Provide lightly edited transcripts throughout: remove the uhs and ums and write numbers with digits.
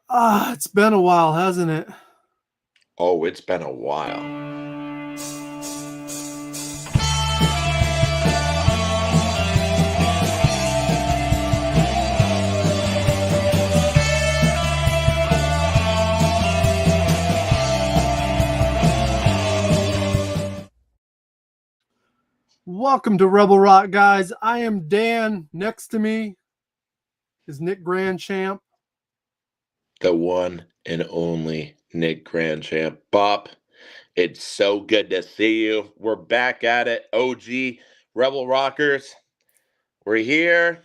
It's been a while, hasn't it? Oh, it's been a while. Welcome to Rebel Rock, guys. I am Dan. Next to me is Nick Grandchamp. The one and only Nick Grandchamp. Bop, it's so good to see you. We're back at it. OG Rebel Rockers. We're here.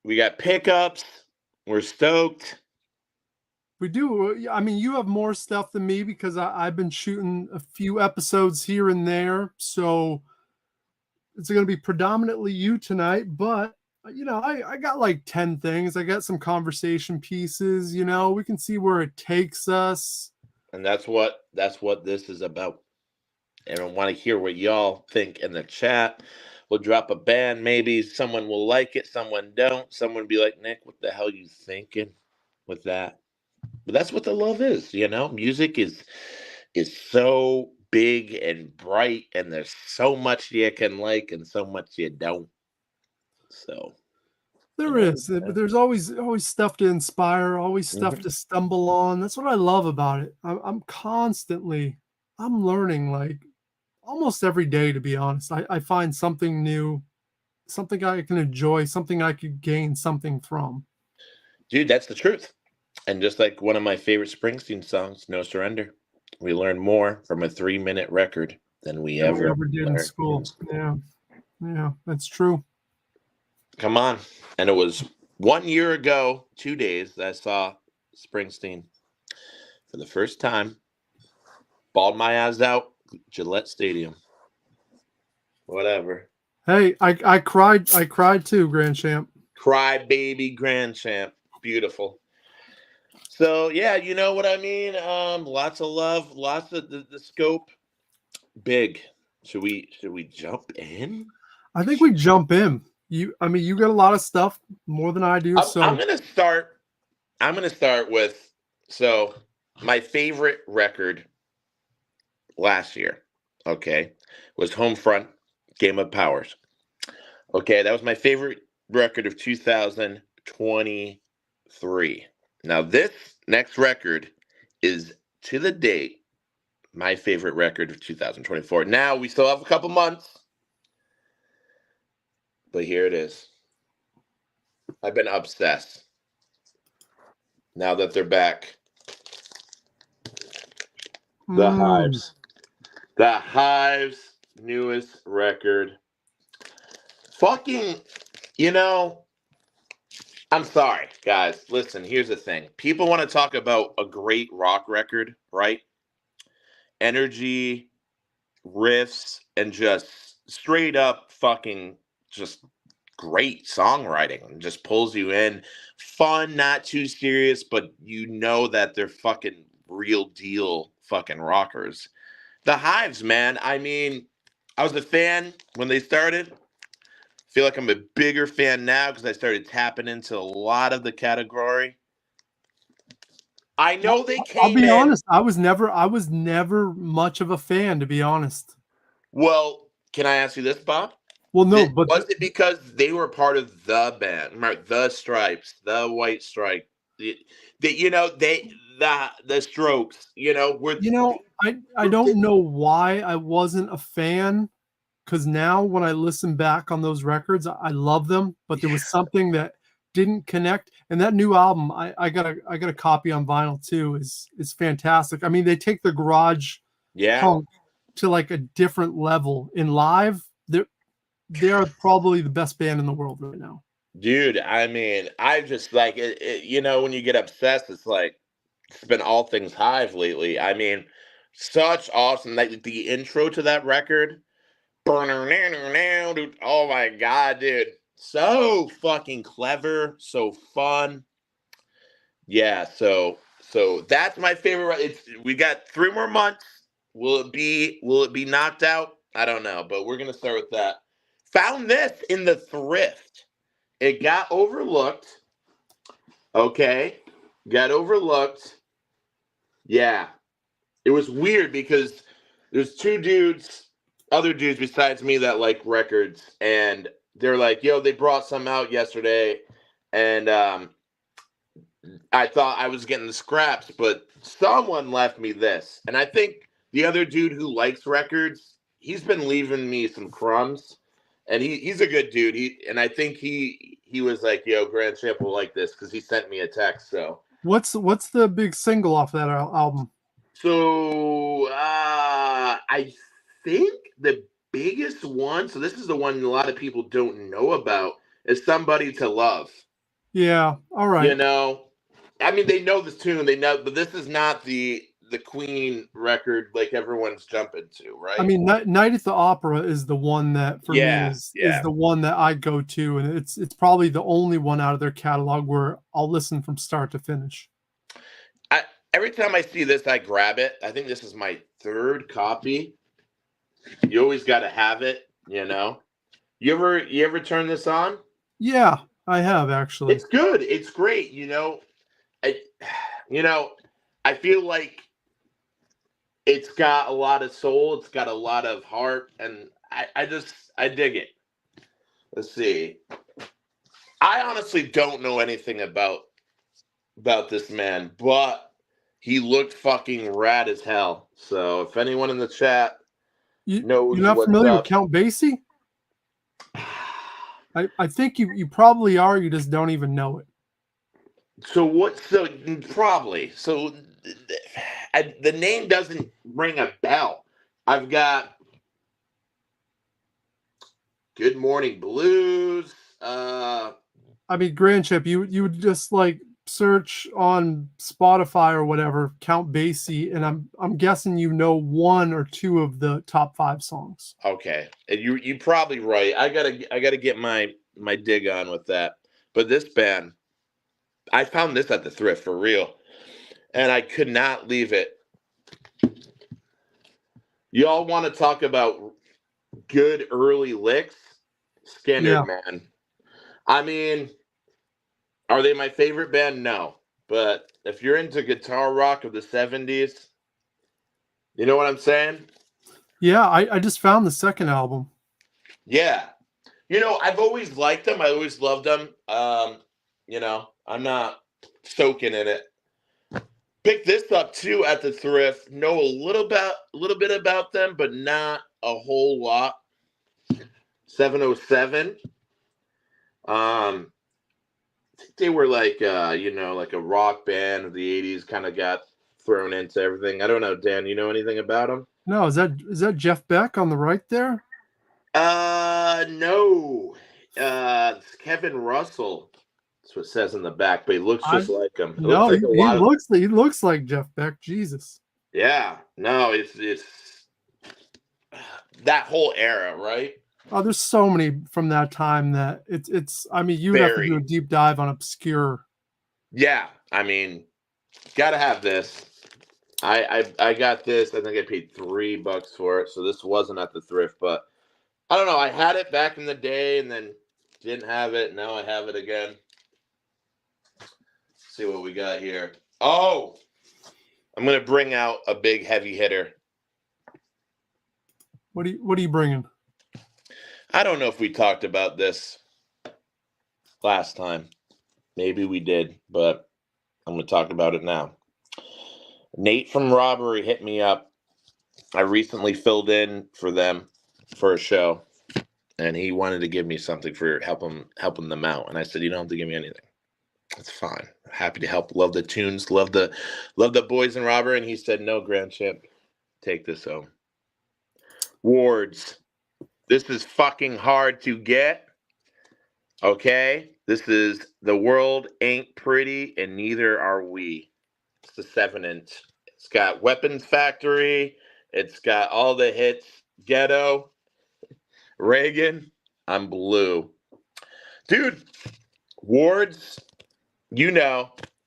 We got pickups. We're stoked. We do. I mean, you have more stuff than me because I've been shooting a few episodes here and there. So it's going to be predominantly you tonight. But, I got like 10 things. I got some conversation pieces. We can see where it takes us. And that's what this is about. And I want to hear what y'all think in the chat. We'll drop a band. Maybe someone will like it, someone don't. Someone be like, Nick, what the hell you thinking with that? But that's what the love is, Music is so big and bright, and there's so much you can like and so much you don't. So there is, but there's always stuff to inspire, always stuff to stumble on. That's what I love about it. I'm learning like almost every day, to be honest. I find something new, something I can enjoy, something I could gain something from. Dude, that's the truth. And just like one of my favorite Springsteen songs, No Surrender, we learn more from a 3-minute record than we ever did in school. Yeah, that's true. Come on. And it was 1 year ago, 2 days, that I saw Springsteen for the first time. Bawled my eyes out, Gillette Stadium. Whatever. Hey, I cried too, Grandchamp. Cry baby Grandchamp. Beautiful. So yeah, you know what I mean? Lots of love, lots of the scope. Big. Should we jump in? I think we jump in. You got a lot of stuff, more than I do. So I'm gonna start with my favorite record last year, okay, was Homefront, Game of Powers. Okay, that was my favorite record of 2023. Now this next record is, to the date, my favorite record of 2024. Now we still have a couple months, but here it is. I've been obsessed. Now that they're back. The Hives. The Hives' newest record. Fucking, I'm sorry, guys. Listen, here's the thing. People want to talk about a great rock record, right? Energy, riffs, and just straight up fucking just great songwriting. Just pulls you in. Fun, not too serious, but you know that they're fucking real deal fucking rockers. The Hives, man. I mean, I was a fan when they started. Feel like I'm a bigger fan now because I started tapping into a lot of the category. I know they came I'll be honest, I was never much of a fan, to be honest. Well, can I ask you this, Bob? Well, no, was it because they were part of the band, right? The Stripes, the White Stripe, the Strokes, I don't know why I wasn't a fan, because now when I listen back on those records, I love them, but there was something that didn't connect. And that new album, I got a copy on vinyl too, is fantastic. I mean, they take the garage punk to like a different level. In live, they are probably the best band in the world right now. Dude, I mean, I just like it, when you get obsessed, it's like it's been all things Hive lately. I mean, such awesome, like the intro to that record. Dude, oh my god, dude. So fucking clever, so fun. Yeah, so that's my favorite. We got 3 more months. Will it be knocked out? I don't know, but we're gonna start with that. Found this in the thrift. It got overlooked. Okay. got overlooked. Yeah. It was weird because there's other dudes besides me that like records, and they're like, yo, they brought some out yesterday, and I thought I was getting the scraps, but someone left me this. And I think the other dude who likes records, he's been leaving me some crumbs. And he's a good dude. And I think he was like, yo, Grandchamp will like this because he sent me a text. So What's the big single off that album? I think the biggest one, so this is the one a lot of people don't know about, is Somebody to Love. Yeah, all right. You know, I mean, they know this tune, they know, but this is not the Queen record like everyone's jumping to, right? I mean, Night at the Opera is the one that for me is the one that I go to, and it's probably the only one out of their catalog where I'll listen from start to finish. Every time I see this, I grab it. I think this is my third copy. You always got to have it, you know. You ever turn this on? Yeah, I have actually. It's good. It's great. I feel like it's got a lot of soul. It's got a lot of heart, and I dig it. Let's see. I honestly don't know anything about this man, but he looked fucking rad as hell. So if anyone in the chat knows, you're not what's familiar up, with Count Basie? I think you probably are. You just don't even know it. So probably. So the name doesn't ring a bell. I've got Good Morning Blues. I mean, Grandchamp, you would just like search on Spotify or whatever, Count Basie, and I'm guessing you know one or two of the top 5 songs. Okay, and you probably right. I gotta get my dig on with that. But this band, I found this at the thrift for real, and I could not leave it. Y'all want to talk about good early licks? Skinner, man. I mean, are they my favorite band? No. But if you're into guitar rock of the 70s, you know what I'm saying? Yeah, I just found the second album. Yeah. I've always liked them. I always loved them. I'm not soaking in it. Picked this up too at the thrift. Know a little bit about them, but not a whole lot. 707. I think they were like like a rock band of the 80s, kind of got thrown into everything. I don't know, Dan, you know anything about them? No, is that Jeff Beck on the right there? No. It's Kevin Russell. That's what it says in the back, but he looks just like him. No, he looks like Jeff Beck. Jesus. Yeah. No, it's that whole era, right? Oh, there's so many from that time that it's. I mean, you would have to do a deep dive on obscure. Yeah, I mean, gotta have this. I got this. I think I paid $3 for it, so this wasn't at the thrift, but I don't know. I had it back in the day, and then didn't have it. Now I have it again. Let's see what we got here. Oh, I'm gonna bring out a big heavy hitter. What are you bringing? I don't know if we talked about this last time. Maybe we did, but I'm going to talk about it now. Nate from Robbery hit me up. I recently filled in for them for a show, and he wanted to give me something for helping them out. And I said, you don't have to give me anything. That's fine. Happy to help. Love the tunes. Love the boys in Robbery. And he said, no, Grandchamp, take this home. Wards. This is fucking hard to get. Okay? This is The World Ain't Pretty, and Neither Are We. It's the 7-inch. It's got Weapons Factory. It's got all the hits. Ghetto. Reagan. I'm Blue. Dude, Wards,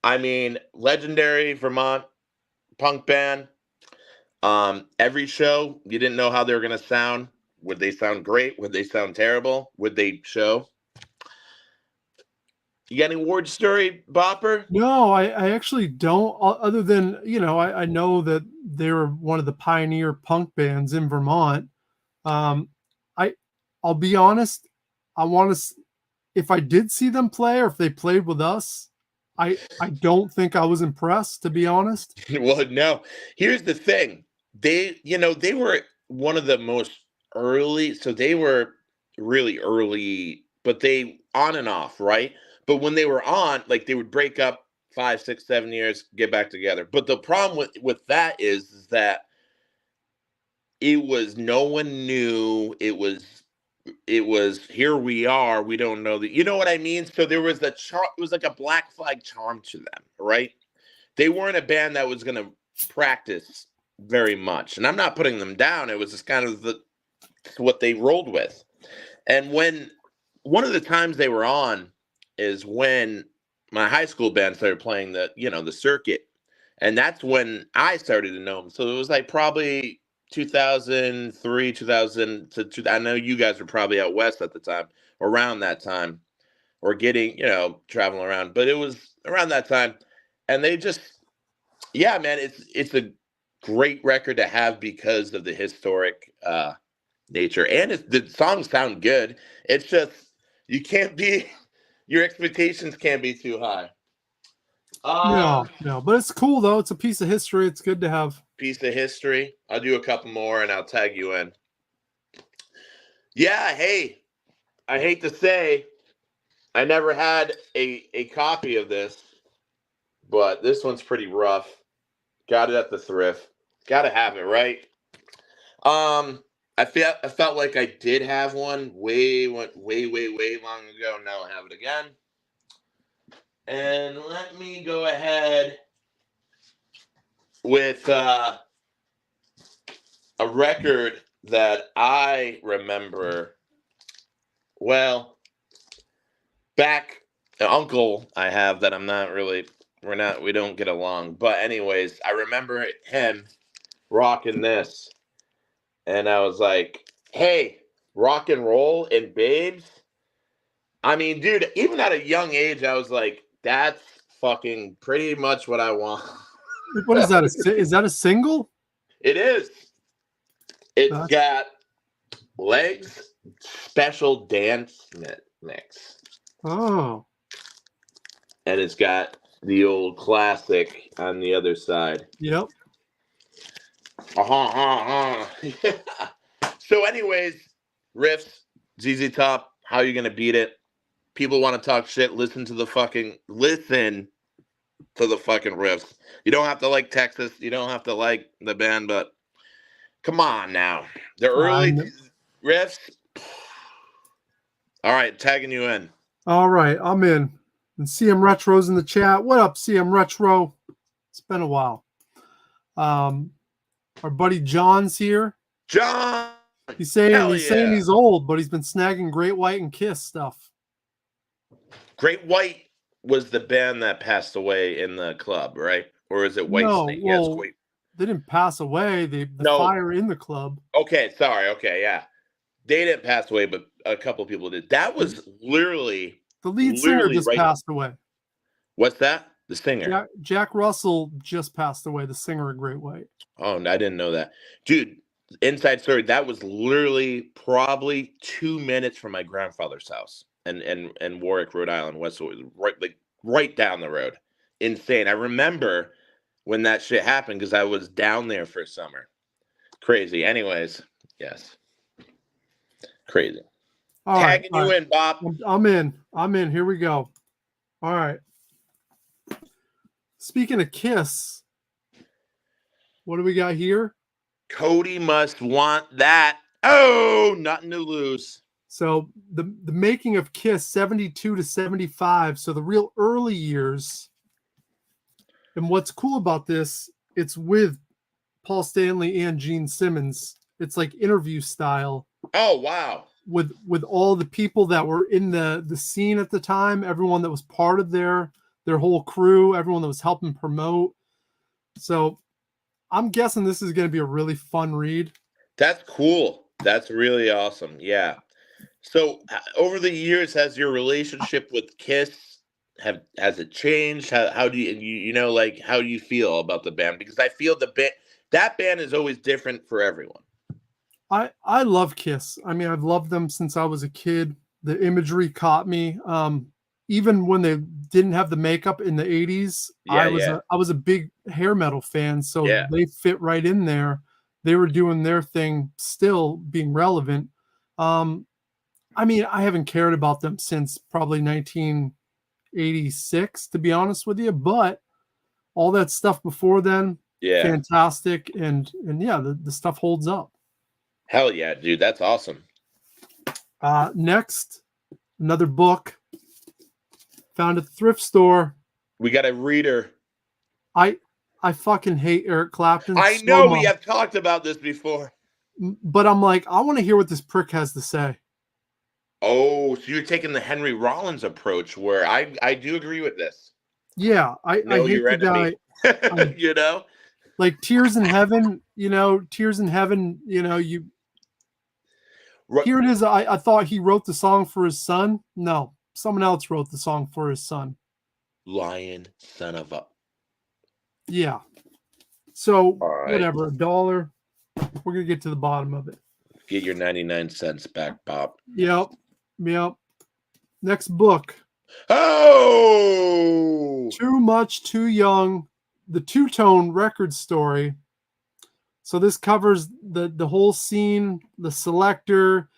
I mean, legendary Vermont punk band. Every show, you didn't know how they were going to sound. Would they sound great? Would they sound terrible? Would they show? You got any Ward story, Bopper? No, I actually don't. Other than I know that they were one of the pioneer punk bands in Vermont. Um, I I'll be honest. I want to. If I did see them play, or if they played with us, I don't think I was impressed. To be honest. Well, no. Here's the thing. They were one of the most early, so they were really early, but they on and off, right? But when they were on, like they would break up 5, 6, 7 years, get back together. But the problem with that is that it was no one knew it was here we are, we don't know that, you know what I mean? So there was it was like a black flag charm to them, right? They weren't a band that was going to practice very much, and I'm not putting them down. It was just kind of what they rolled with. And when one of the times they were on is when my high school band started playing the circuit, and that's when I started to know them. So it was like probably 2003, 2000 to I know you guys were probably out west at the time, around that time, or getting traveling around, but it was around that time. And they just, yeah, man, it's a great record to have because of the historic nature, and the songs sound good. It's just you can't be your expectations can't be too high. No, but it's cool though. It's a piece of history. It's good to have. Piece of history. I'll do a couple more and I'll tag you in. Yeah, hey, I hate to say I never had a copy of this, but this one's pretty rough. Got it at the thrift. Gotta have it, right? I felt like I did have one way long ago. Now I have it again. And let me go ahead with a record that I remember well. Back an uncle I have that I'm not really we don't get along. But anyways, I remember him rocking this. And I was like, hey, rock and roll and babes. I mean, dude, even at a young age, I was like, that's fucking pretty much what I want. What is that? Is that a single? It is. It's got Legs Special Dance Mix. Oh. And it's got the old classic on the other side. Yep. So anyways, riffs, ZZ Top, how you gonna beat it? People want to talk shit, listen to the fucking riffs. You don't have to like Texas, you don't have to like the band, but come on now. The early riffs. All right, tagging you in. All right, I'm in. And CM Retro's in the chat. What up, CM Retro? It's been a while. Our buddy John's here. John! He's saying he's old, but he's been snagging Great White and Kiss stuff. Great White was the band that passed away in the club, right? Or is it White Snake? Well, yes, they didn't pass away. The fire in the club. Okay, sorry. Okay, yeah. They didn't pass away, but a couple people did. That was literally... The lead singer just passed away. What's that? The singer? Jack Russell just passed away, the singer of Great White. Oh, I didn't know that. Dude, inside story, that was literally probably 2 minutes from my grandfather's house in Warwick, Rhode Island, Westwood, right down the road. Insane. I remember when that shit happened because I was down there for summer. Crazy. Anyways, yes. Crazy. Tagging you in, Bob. I'm in. Here we go. All right. Speaking of Kiss, what do we got here? Cody Must Want That. Oh, nothing to lose. So the making of Kiss, 72 to 75. So the real early years. And what's cool about this, it's with Paul Stanley and Gene Simmons. It's like interview style. Oh, wow. With all the people that were in the scene at the time, everyone that was part of their whole crew, everyone that was helping promote. So I'm guessing this is going to be a really fun read. That's cool. That's really awesome. Yeah. So over the years, has your relationship with Kiss has it changed? How do you know, like, how do you feel about the band? Because I feel that band is always different for everyone. I love Kiss. I mean, I've loved them since I was a kid. The imagery caught me. Even when they didn't have the makeup in the 80s, Yeah, I was a big hair metal fan, so yeah, they fit right in there. They were doing their thing, still being relevant. Um, I mean, I haven't cared about them since probably 1986, to be honest with you, but all that stuff before then, yeah. fantastic, and yeah, the stuff holds up. Hell yeah, dude, that's awesome. Next, another book found at the thrift store. We got a reader. I fucking hate Eric Clapton I so know we much, have talked about this before. but I'm like, I want to hear what this prick has to say. Oh, so you're taking the Henry Rollins approach, where I do agree with this. Yeah, I Know hate your the enemy. guy. You know, Like Tears in Heaven, Tears in Heaven, here it is. I thought he wrote the song for his son. No, someone else wrote the song for his son. Lion son of a. Yeah. So All right. whatever, $1. We're gonna get to the bottom of it. Get your 99 cents back, Bob. Yep. Next book. Oh, Too Much, Too Young, the Two-Tone Record Story. So this covers the whole scene, the Selector,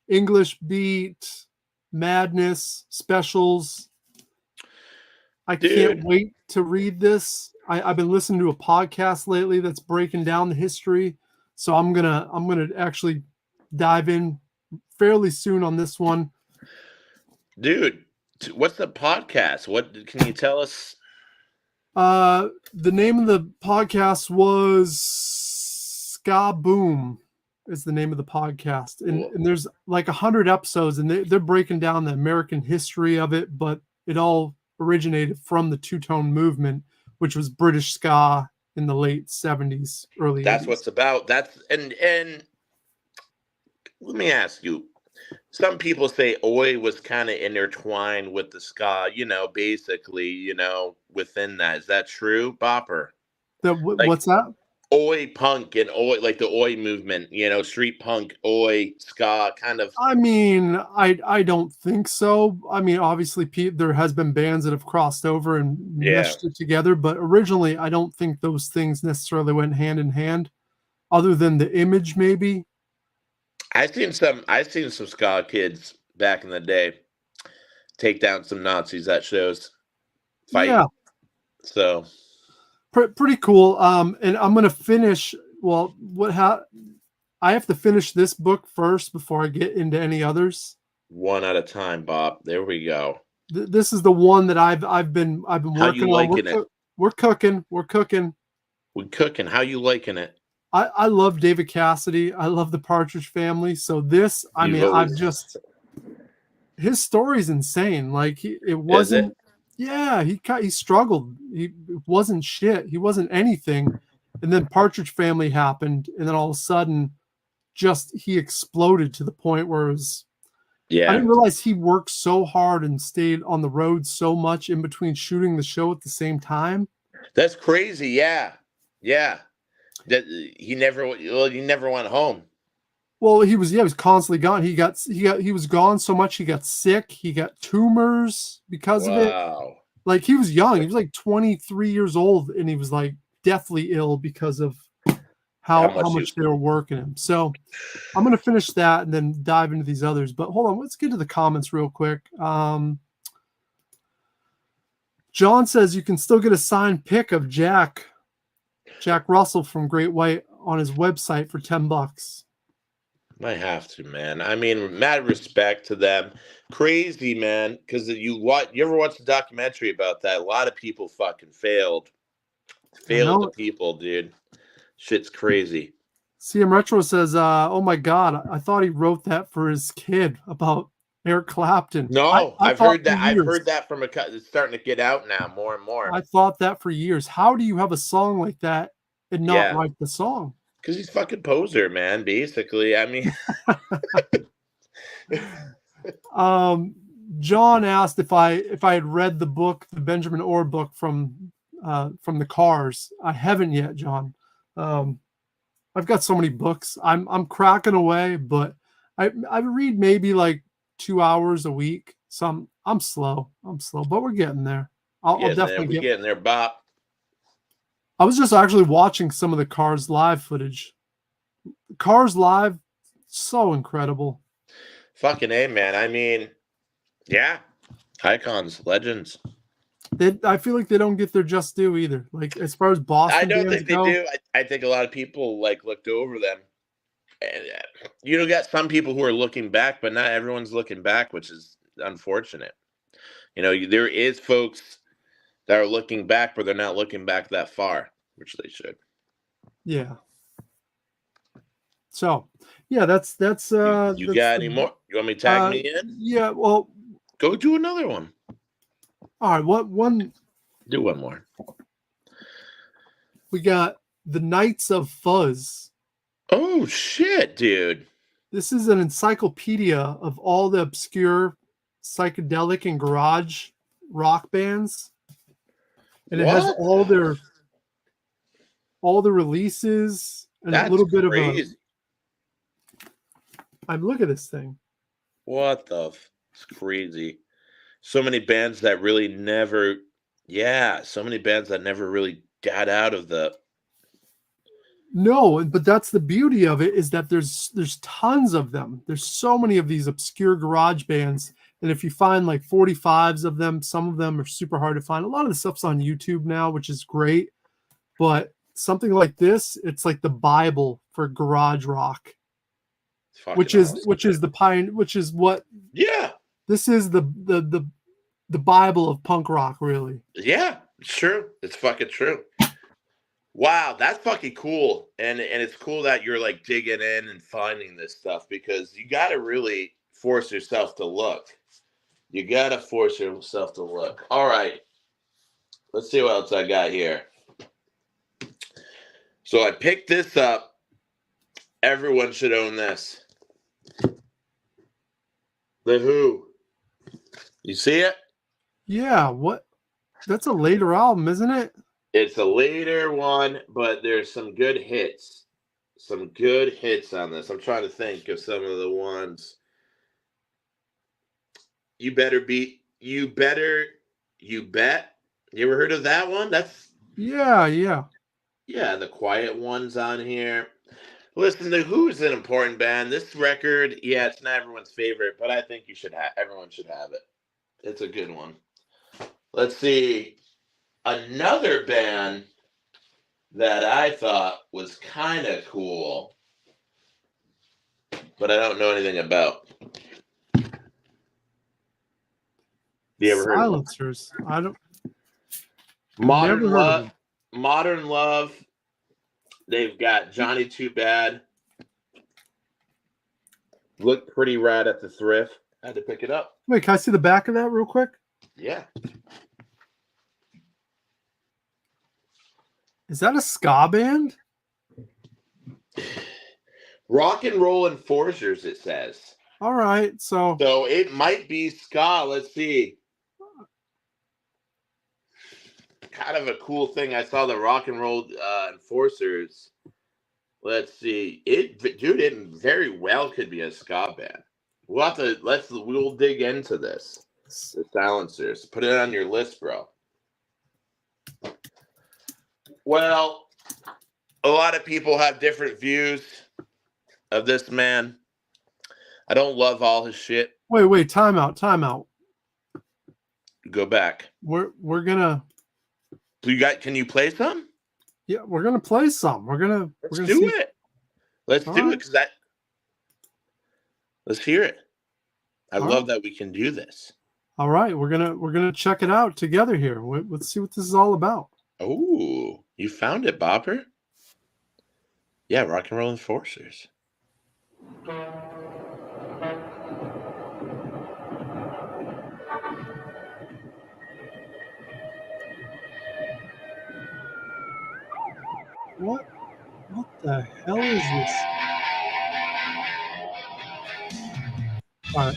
English Beat, Madness, Specials. I can't wait to read this. I've been listening to a podcast lately that's breaking down the history, so I'm gonna actually dive in fairly soon on this one. dude, what's the podcast? What can you tell us? The name of the podcast was Ska Boom is the name of the podcast. And there's like 100 episodes, and they're breaking down the American history of it, but it all originated from the two-tone movement, which was British ska in the late 70s, early 80s. That's what's about. That's and let me ask you. Some people say Oi was kind of intertwined with the ska, basically, within that. Is that true, Bopper? What's that? Oi punk and Oi, like the Oi movement, street punk, Oi, ska, kind of. I mean, I don't think so. I mean, obviously, there has been bands that have crossed over and meshed it together, but originally, I don't think those things necessarily went hand in hand, other than the image, maybe. I've seen some ska kids back in the day take down some Nazis at shows, fight. Yeah. So pretty cool. And I'm gonna finish. Well, I have to finish this book first before I get into any others. One at a time, Bob. There we go. This is the one that I've been working How you liking on. it? We're cooking. We're cooking. How you liking it? I love David Cassidy. I love the Partridge Family. So this, his story is insane. Like it wasn't. Yeah, he struggled. He wasn't shit. He wasn't anything. And then Partridge Family happened, and then all of a sudden, he exploded to the point where it was. Yeah. I didn't realize he worked so hard and stayed on the road so much in between shooting the show at the same time. That's crazy. Yeah. Yeah. That he never went home. Well, he was constantly gone. He was gone so much he got sick. He got tumors because of it. Like he was young. He was like 23 years old, and he was like deathly ill because of how much they were working him. So I'm gonna finish that and then dive into these others. But hold on, let's get to the comments real quick. John says you can still get a signed pic of Jack Russell from Great White on his website for $10. Might have to, man. I mean, mad respect to them. Crazy, man. Because you ever watch the documentary about that? A lot of people fucking failed the people, dude. Shit's crazy. CM Retro says, "Oh my God, I thought he wrote that for his kid about Eric Clapton." No, I've heard that. I've heard that from it's starting to get out now more and more. I thought that for years. How do you have a song like that and not write the song? Because he's fucking poser, man. Basically, I mean. John asked if I had read the book, the Benjamin Orr book from the Cars. I haven't yet, John. I've got so many books. I'm cracking away, but I read maybe like 2 hours a week. So I'm slow. But we're getting there. I'll definitely We're getting there, Bob. I was just actually watching some of the Cars live footage. Cars live, so incredible. Fucking A, man. I mean, yeah, icons, legends. I feel like they don't get their just due either. Like as far as Boston, I don't bands think they go, do. I think a lot of people like looked over them. And you got some people who are looking back, but not everyone's looking back, which is unfortunate. There is folks that are looking back, but they're not looking back that far, which they should. Yeah. So, yeah, that's You got any more? You want me to tag me in? Yeah, well, go do another one. All right, one? Do one more. We got the Knights of Fuzz. Oh shit, dude! This is an encyclopedia of all the obscure psychedelic and garage rock bands, and it has all the releases and That's a little bit crazy. of a. Look at this thing. What the? It's crazy. So many bands that really never. Yeah, so many bands that never really got out of the. No, but that's the beauty of it, is that there's tons of them. There's so many of these obscure garage bands, and if you find like 45s of them, some of them are super hard to find. A lot of the stuff's on YouTube now, which is great, but something like this, it's like the Bible for garage rock. Which is what. Yeah. This is the Bible of punk rock, really. Yeah, it's true. It's fucking true. Wow, that's fucking cool. And it's cool that you're like digging in and finding this stuff, because you got to really force yourself to look. You got to force yourself to look. All right. Let's see what else I got here. So I picked this up. Everyone should own this. The Who. You see it? Yeah, what? That's a later album, isn't it? It's a later one, but there's some good hits. Some good hits on this. I'm trying to think of some of the ones. You Bet. You Bet. You ever heard of that one? Yeah. Yeah, the Quiet One's on here. Listen, The Who is an important band. This record, yeah, it's not everyone's favorite, but I think everyone should have it. It's a good one. Let's see. Another band that I thought was kind of cool, but I don't know anything about. You ever Silencers? Heard of them? I don't. Modern Love. They've got Johnny Too Bad. Looked pretty rad at the thrift. I had to pick it up. Wait, can I see the back of that real quick? Yeah. Is that a ska band? Rock and Roll Enforcers, it says. All right, so it might be ska. Let's see. Kind of a cool thing. I saw the Rock and Roll Enforcers. Let's see. It very well could be a ska band. We'll dig into this. The Silencers. Put it on your list, bro. Well, a lot of people have different views of this man. I don't love all his shit. Wait, time out. Go back. We're gonna. Can you play some? Yeah, we're gonna play some. Let's do it. Let's do it, let's hear it. I love that we can do this. All right, we're gonna check it out together here. Let's see what this is all about. Oh, you found it, Bopper. Yeah, Rock and Roll Enforcers. What the hell is this? All right.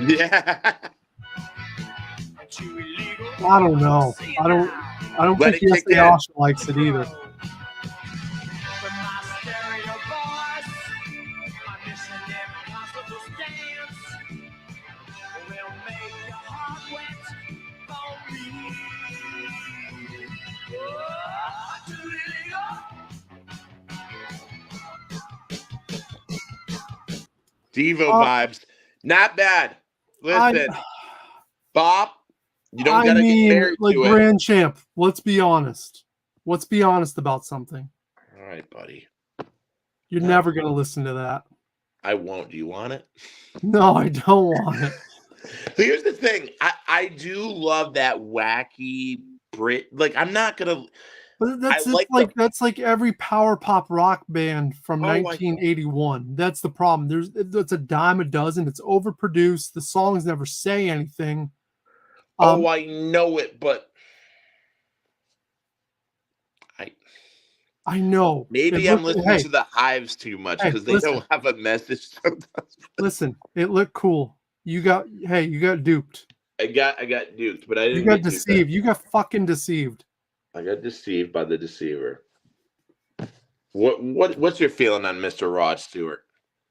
Yeah. I don't know. I don't Let think it kick Yes in. Asha likes it either. Devo vibes. Not bad. Listen, Bob, you don't I got to get mean, married like to it. Grandchamp, let's be honest. Let's be honest about something. All right, buddy. You're never going to listen to that. I won't. Do you want it? No, I don't want it. Here's the thing. I do love that wacky Brit. Like, I'm not going to. But that's like that's like every power pop rock band from Oh, 1981. That's the problem. It's a dime a dozen. It's overproduced. The songs never say anything. I know it, but I know. Maybe I'm listening to the Hives too much because they don't have a message sometimes. Listen, it looked cool. You got duped. I got duped, but I didn't. You got deceived. You got fucking deceived. I got deceived by the deceiver. What's your feeling on Mr. Rod Stewart?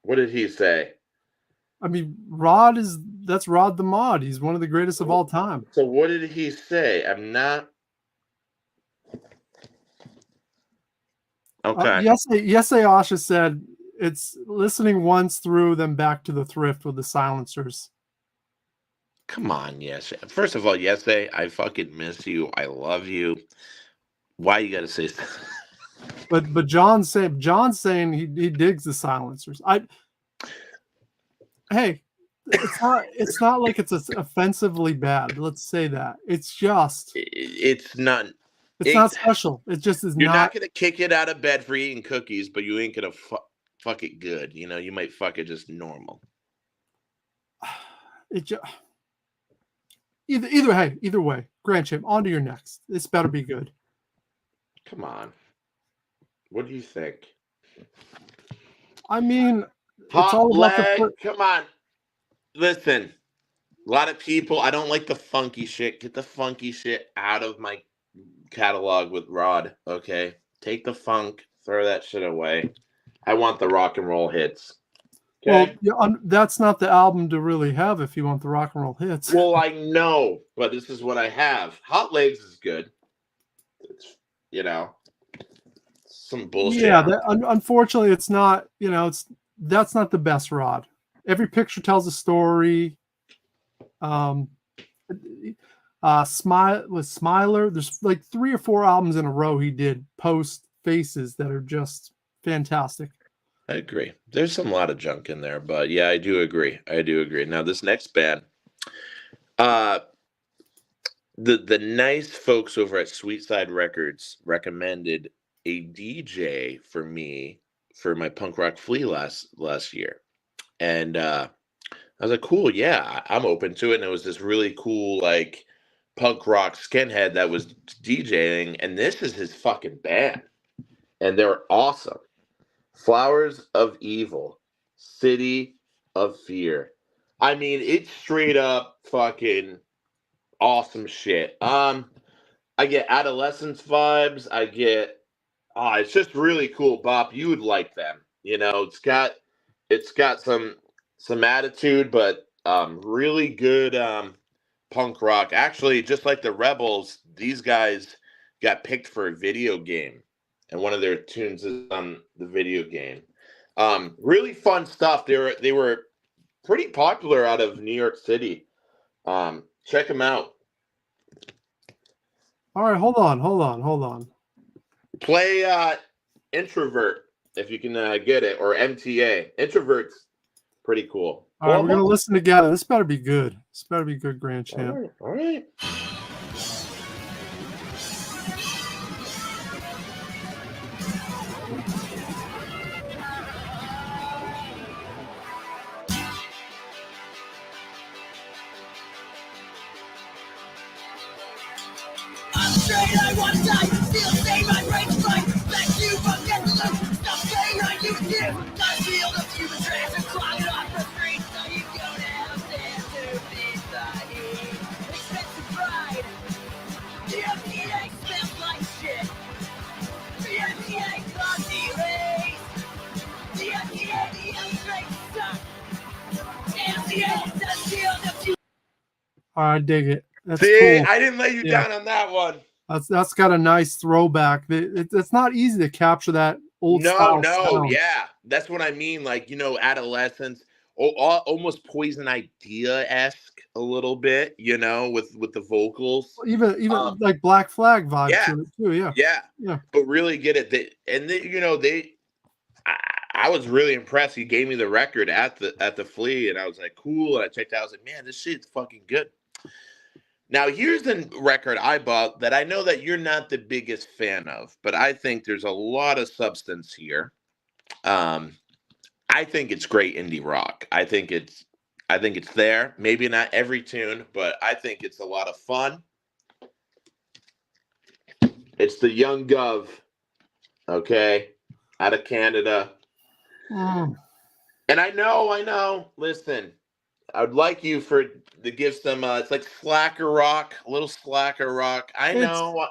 What did he say? I mean, that's Rod the Mod. He's one of the greatest of all time. So what did he say? I'm not. Okay. Yes, Asha said it's listening once through, then back to the thrift with the silencers. Come on, yes. First of all, yes, I fucking miss you. I love you. Why you gotta say that? But John's saying he digs the silencers. It's not like it's offensively bad. Let's say that. It's just it's not special. It just is. You're not gonna kick it out of bed for eating cookies, but you ain't gonna fuck it good. You know, you might fuck it just normal. It just either way. Grandchamp, on to your next. This better be good. Come on. What do you think? I mean, it's all about come on. Listen, a lot of people, I don't like the funky shit. Get the funky shit out of my catalog with Rod, okay? Take the funk, throw that shit away. I want the rock and roll hits. Okay? Well, yeah, that's not the album to really have if you want the rock and roll hits. Well, I know, but this is what I have. Hot Legs is good. It's, some bullshit. Yeah, unfortunately, it's not. That's not the best Rod. Every picture tells a story. Smiler. There's like 3 or 4 albums in a row he did post Faces that are just fantastic. I agree. There's a lot of junk in there, but yeah, I do agree. Now, this next band, the nice folks over at Sweetside Records recommended a DJ for me for my punk rock flea last year, and I was like, cool, yeah, I'm open to it. And it was this really cool like punk rock skinhead that was DJing, and this is his fucking band, and they're awesome. Flowers of Evil, City of Fear. I mean, it's straight up fucking awesome shit. I get Adolescence vibes. I get it's just really cool, Bob. You would like them. It's got some attitude, but really good punk rock. Actually, just like the Rebels, these guys got picked for a video game, and one of their tunes is on the video game. Really fun stuff. They were pretty popular out of New York City. Check them out. All right, hold on. Play Introvert if you can get it, or MTA. Introvert's pretty cool. All right, we're gonna listen together. This better be good. This better be good, Grandchamp. All right. I want to die, feel the same, my brain's right. Back to you, but get the loop. Stop saying I used to. Got a field of human trash and clogging off the streets, so you go downstairs to I dig it. That's See, cool. I didn't let you Yeah. down on that one. That's got a nice throwback. It's not easy to capture that old style sound. Yeah, that's what I mean. Like, adolescence, almost Poison Idea-esque a little bit, with the vocals. Even like Black Flag vibe Yeah. to it too. Yeah. But really get it. I was really impressed. He gave me the record at the Flea, and I was like, cool. And I checked out. I was like, man, this shit's fucking good. Now, here's the record I bought that I know that you're not the biggest fan of, but I think there's a lot of substance here. I think it's great indie rock. I think it's there. Maybe not every tune, but I think it's a lot of fun. It's the Young Gov, okay, out of Canada. Mm. And I know. Listen, I would like you to give some. It's like slacker rock, a little slacker rock. I know.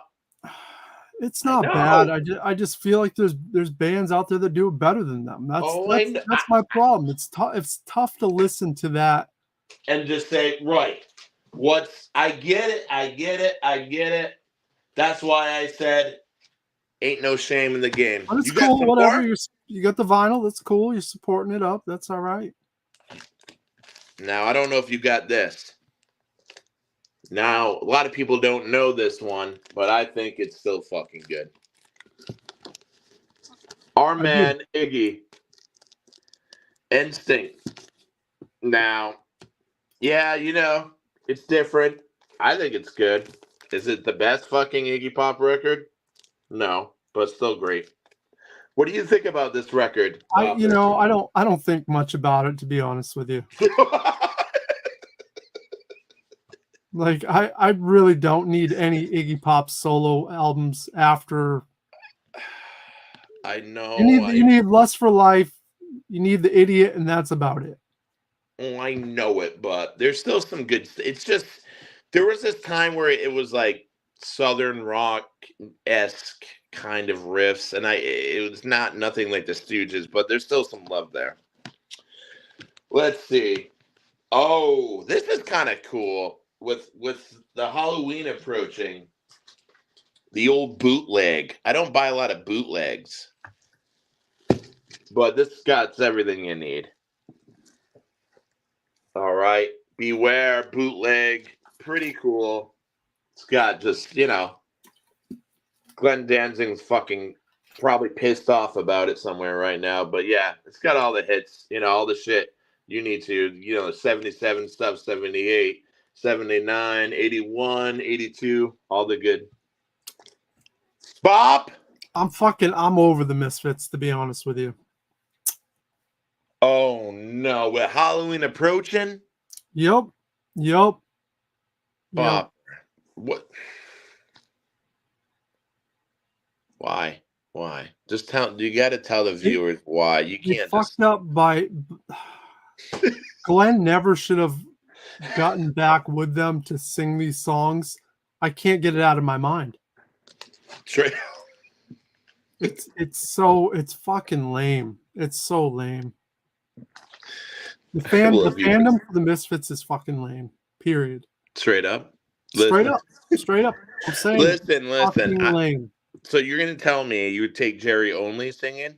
It's not bad. I just feel like there's bands out there that do it better than them. That's my problem. It's tough to listen to that and just say, right, I get it. That's why I said ain't no shame in the game. But it's cool, whatever. You got the vinyl, that's cool. You're supporting it up. That's all right. Now, I don't know if you got this. Now, a lot of people don't know this one, but I think it's still fucking good. Our man, Iggy. Instinct. Now, yeah, it's different. I think it's good. Is it the best fucking Iggy Pop record? No, but still great. What do you think about this record? I don't think much about it, to be honest with you. Like, I really don't need any Iggy Pop solo albums after. I know. You need Lust for Life, you need The Idiot, and that's about it. Oh, I know it, but there's still some good. It's just there was this time where it was like Southern rock-esque kind of riffs, and it was nothing like the Stooges, but there's still some love there. Let's see. Oh, this is kind of cool. With the Halloween approaching, the old bootleg. I don't buy a lot of bootlegs, but this got everything you need. All right, Beware bootleg, pretty cool. It's got just Glenn Danzig's fucking probably pissed off about it somewhere right now, but yeah, it's got all the hits, all the shit you need to, 77 stuff, 78. 79, 81, 82, all the good. Bob? I'm over the Misfits, to be honest with you. Oh no, with Halloween approaching? Yep. Bob, what? Why? Just you got to tell the viewers why. You can't. Fucked up by Glenn never should have gotten back with them to sing these songs. I can't get it out of my mind. Straight. It's fucking lame. It's so lame. The fandom for the Misfits is fucking lame. Period. Straight up. Straight up. I'm saying. Listen. Lame. So you're gonna tell me you would take Jerry Only singing?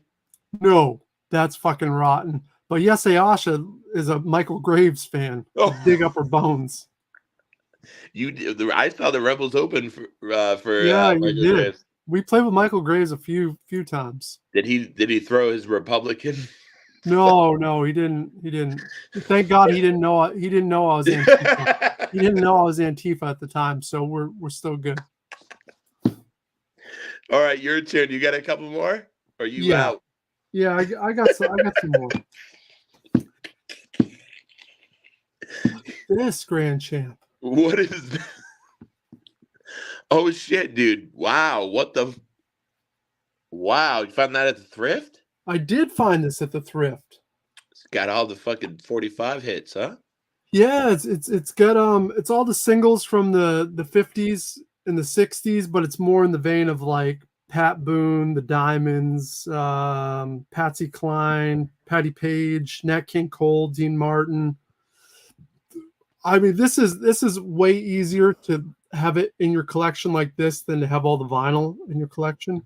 No, that's fucking rotten. But yes, Ayasha is a Michael Graves fan. Oh. Dig up her bones. I saw the Rebels open for you did. Graves. We played with Michael Graves a few times. Did he throw his Republican? No, he didn't. Thank God he didn't know I was Antifa. He didn't know I was Antifa at the time, so we're still good. All right, your turn. You got a couple more? Or are you out? Yeah, I got some more. This Grandchamp. What is that? Oh shit, dude. Wow. Wow, you found that at the thrift? I did find this at the thrift. It's got all the fucking 45 hits, huh? Yeah, it's got it's all the singles from the 50s and the 60s, but it's more in the vein of like Pat Boone, the Diamonds, Patsy Cline, Patti Page, Nat King Cole, Dean Martin. I mean, this is way easier to have it in your collection like this than to have all the vinyl in your collection.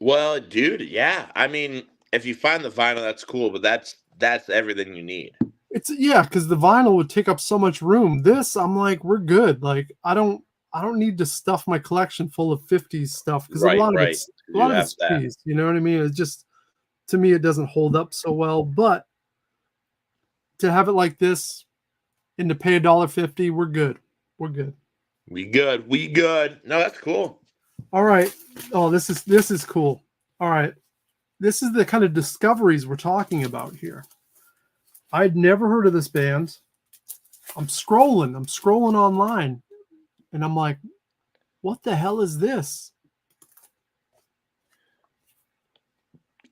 Well, dude, yeah. I mean, if you find the vinyl, that's cool, but that's everything you need. It's because the vinyl would take up so much room. This, I'm like, we're good. Like, I don't need to stuff my collection full of 50s stuff because Right, a lot right. You of have it's that. cheese. You know what I mean? It's just, to me, it doesn't hold up so well. But to have it like this and to pay $1.50, we're good. We're good. We good. We good. No, that's cool. All right. Oh, this is cool. All right. This is the kind of discoveries we're talking about here. I'd never heard of this band. I'm scrolling online, and I'm like, what the hell is this?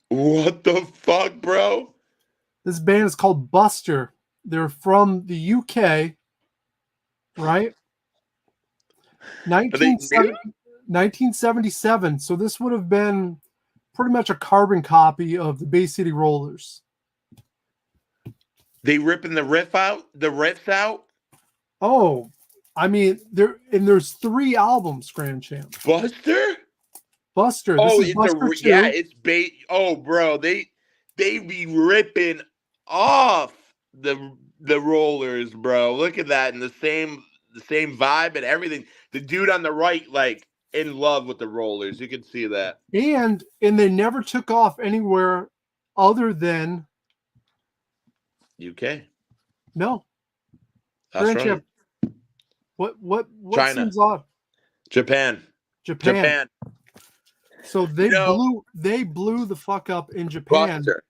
What the fuck, bro? This band is called Buster. They're from the UK, right? Are they new? 1977. So this would have been pretty much a carbon copy of the Bay City Rollers. They ripping the riffs out? Oh, I mean, there's 3 albums, Grandchamp. Buster? This Oh, is Buster 2. yeah, it's bait. Oh, bro, they be ripping off the Rollers, bro. Look at that, and the same vibe and everything. The dude on the right, like, in love with the Rollers. You can see that. And they never took off anywhere other than UK. no. Australia. What China. seems odd? Japan. So they blew the fuck up in Japan. Buster.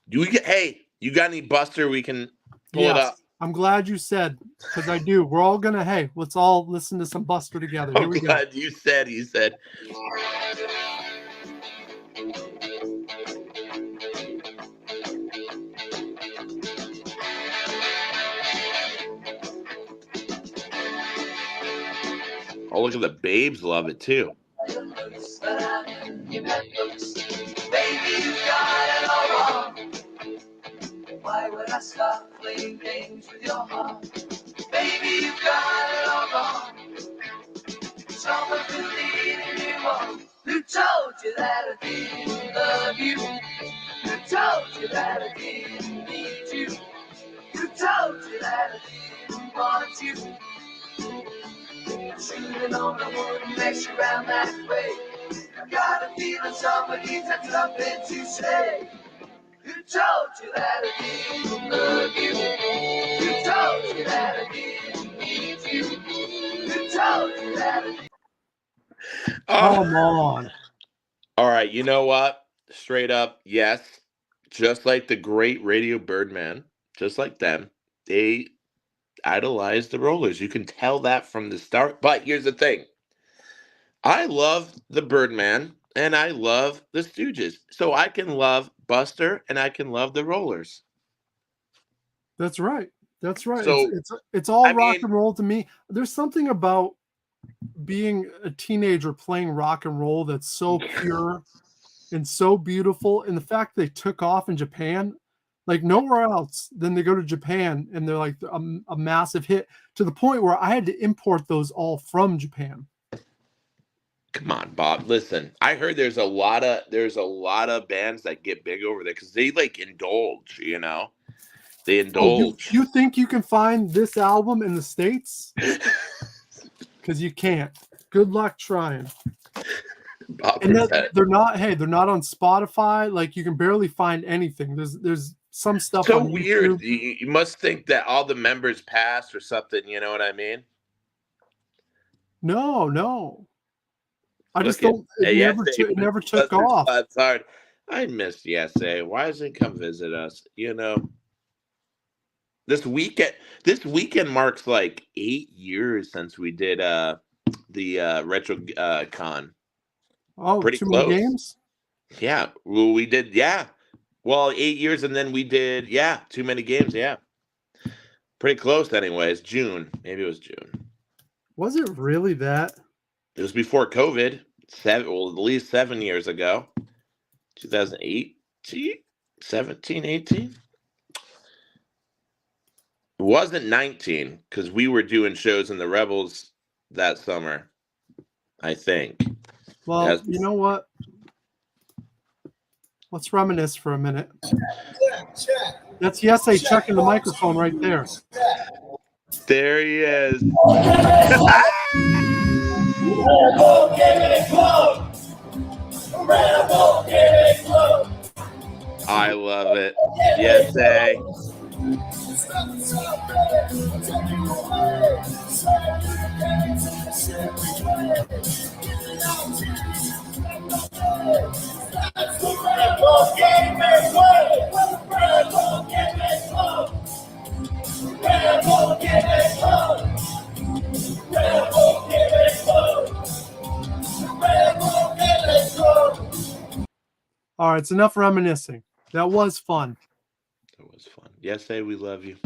Hey, you got any Buster? We can pull it up. I'm glad you said, because I do. We're all gonna, hey, let's all listen to some Buster together. Here I'm we glad go. you said. Oh, look at the babes love it too. Baby, you got it all wrong. Why would I stop playing games with your heart? Baby, you got it all wrong. Someone who leading you on. Who told you that I didn't love you? Who told you that I didn't need you? Who told you that I didn't want you? Shooting on, I wouldn't mess around that way. I got a feeling somebody's had something to say. Who told you that I didn't love you? Who told you that I didn't need you? Who told you that I didn't? Come on. All right, you know what? Straight up, yes. Just like the great Radio Birdman, just like them, they idolize the Rollers. You can tell that from the start. But here's the thing. I love the Birdman and I love the Stooges. So I can love Buster and I can love the Rollers. That's right. So, it's all rock and roll to me. There's something about being a teenager playing rock and roll that's so pure and so beautiful. And the fact they took off in Japan, like nowhere else, then they go to Japan and they're like a massive hit to the point where I had to import those all from Japan. come on, Bob. Listen, I heard there's a lot of bands that get big over there because they like indulge, you know. They indulge. You think you can find this album in the States? Because you can't. Good luck trying. And they're not on Spotify. Like you can barely find anything. There's some stuff. So on weird. YouTube. You must think that all the members passed or something. You know what I mean? No. I just don't. It never took off. That's hard. I missed Yesay. Why doesn't he come visit us? You know. This weekend marks like 8 years since we did the retro con. Oh, pretty too close. Many games? Yeah. Well, we did. Yeah. Well, 8 years, and then we did. Yeah, too many games. Yeah. Pretty close, anyways. June. Maybe it was June. Was it really that? It was before COVID. At least 7 years ago. 2018, 17, 18. It wasn't 19 because we were doing shows in the Rebels that summer, I think. Well, you know what? Let's reminisce for a minute. That's Yesay checking the microphone right there. There he is. I love it. Yes, All right, it's enough reminiscing. That was fun. That was fun. Yes, we love you.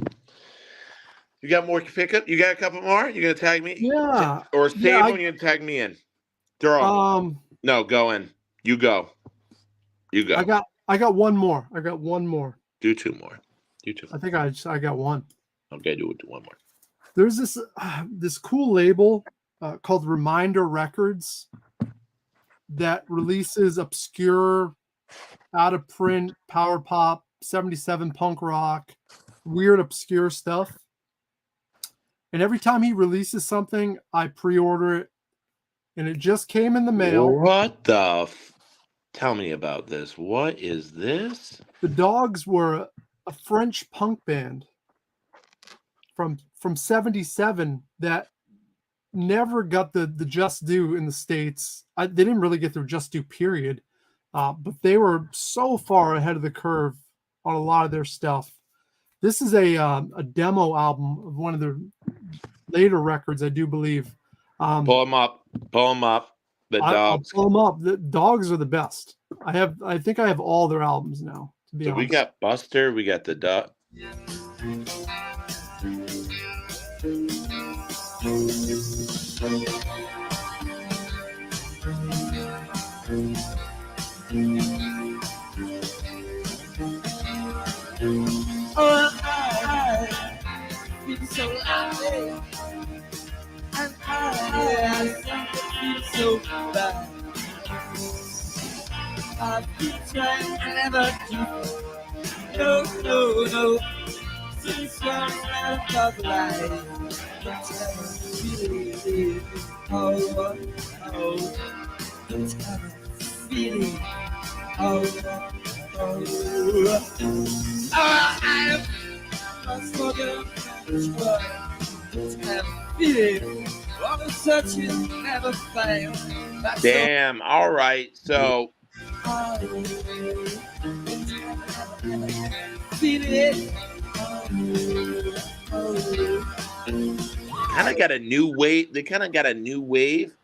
You got more to pick up? You got a couple more? You gonna tag me? Yeah. Or save them? You're gonna tag me in. Throw. No, go in. You go. You go. I got one more. I got one more. Do two more. I think I got one. Okay, do one more. There's this cool label called Reminder Records that releases obscure, out of print, power pop, 77 punk rock, weird obscure stuff. And every time he releases something, I pre-order it. And it just came in the mail. What the? Tell me about this. What is this? The Dogs were a French punk band from 77 that never got the just due in the States. They didn't really get their just due, period. But they were so far ahead of the curve on a lot of their stuff. This is a demo album of one of their later records, I do believe. Pull them up. The Dogs. I'll pull them up. The Dogs are the best. I think I have all their albums now, to be honest. We got Buster. We got the Dog. I feel so lonely, and I feel so bad. I've been trying to never do. No. Since you're out of life, don't ever feel it. Oh, don't ever feel it. I am smoking, but don't ever feel it. All the searching never fail. Damn. All right. So. Feel it. Kind of got a new wave. They kind of got a new wave.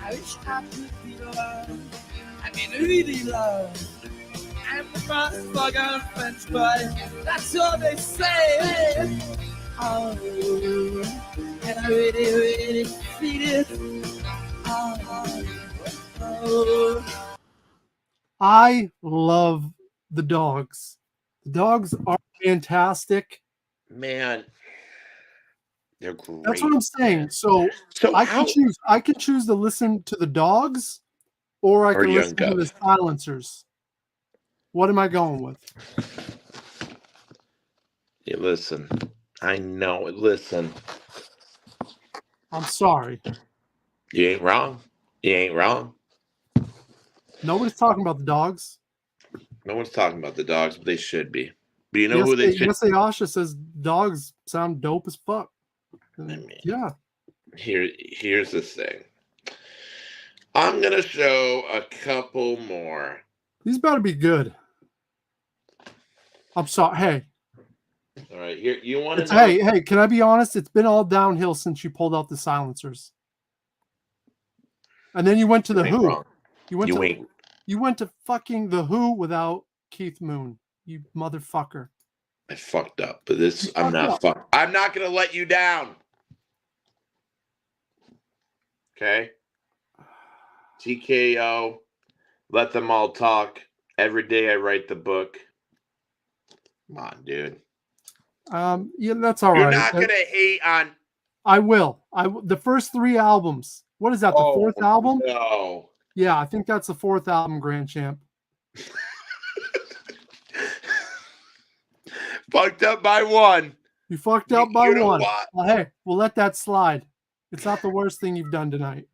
I wish I could be loved. I mean, really loved. I'm the first fucking French boy. That's all they say. Oh, and I really feel it. Oh. I love the Dogs. The Dogs are fantastic. Man, they're great. That's what I'm saying. So I can choose to listen to the Dogs, or I can listen to the Silencers. What am I going with? Yeah, listen. I know it. Listen. I'm sorry. You ain't wrong. Nobody's talking about the Dogs. No one's talking about the Dogs, but they should be. But you know who they should? Yesay Asha says Dogs sound dope as fuck. Yeah. Here's the thing. I'm gonna show a couple more. These better be good. I'm sorry. Hey. All right. You want to? Hey. Can I be honest? It's been all downhill since you pulled out the Silencers, and then you went to the Who. Wrong. You went to fucking the Who without Keith Moon. You motherfucker. I fucked up, but this You I'm fucked not up. fuck. I'm not gonna let you down. Okay. TKO. Let them all talk. Every day I write the book. Come on, dude. Yeah, that's all You're right. not gonna hate on. I will. The first 3 albums. What is that? The Oh 4th album? no. Yeah, I think that's the 4th album, Grandchamp. Fucked up by one. You fucked up by You know one. what? Well, hey, we'll let that slide. It's not the worst thing you've done tonight.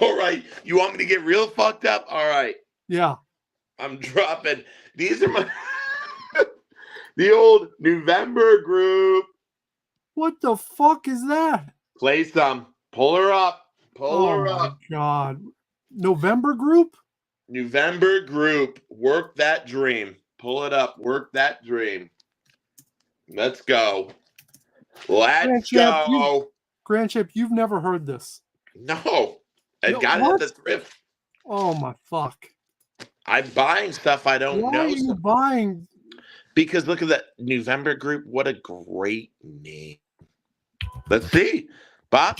All right. You want me to get real fucked up? All right. Yeah. I'm dropping. These are my the old November group. What the fuck is that? Play some. Pull her up. Pull Oh her my up. God. November group? November group. Work that dream. Pull it up. Work that dream. Let's go. Let's go. Grandchamp, you've never heard this. No. I No, got it at the thrift. Oh my fuck. I'm buying stuff I don't Why know. are you buying? Because look at that November group. What a great name. Let's see. Bob?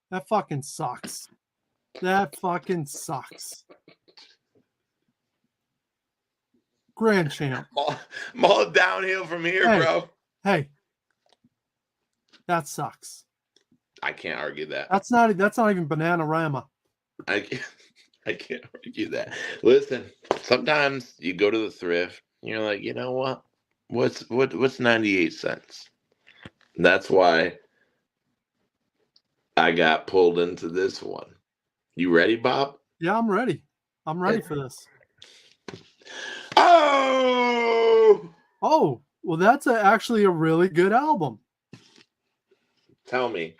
That fucking sucks. That fucking sucks. Grandchamp. I'm all downhill from here, Hey. bro. Hey. That sucks. I can't argue that. That's not even Bananarama. I can't argue that. Listen, sometimes you go to the thrift, and you're like, you know what? What's 98 cents? And that's why I got pulled into this one. You ready, Bob? Yeah, I'm ready. I'm ready for this. Oh! Oh, well, that's actually a really good album. Tell me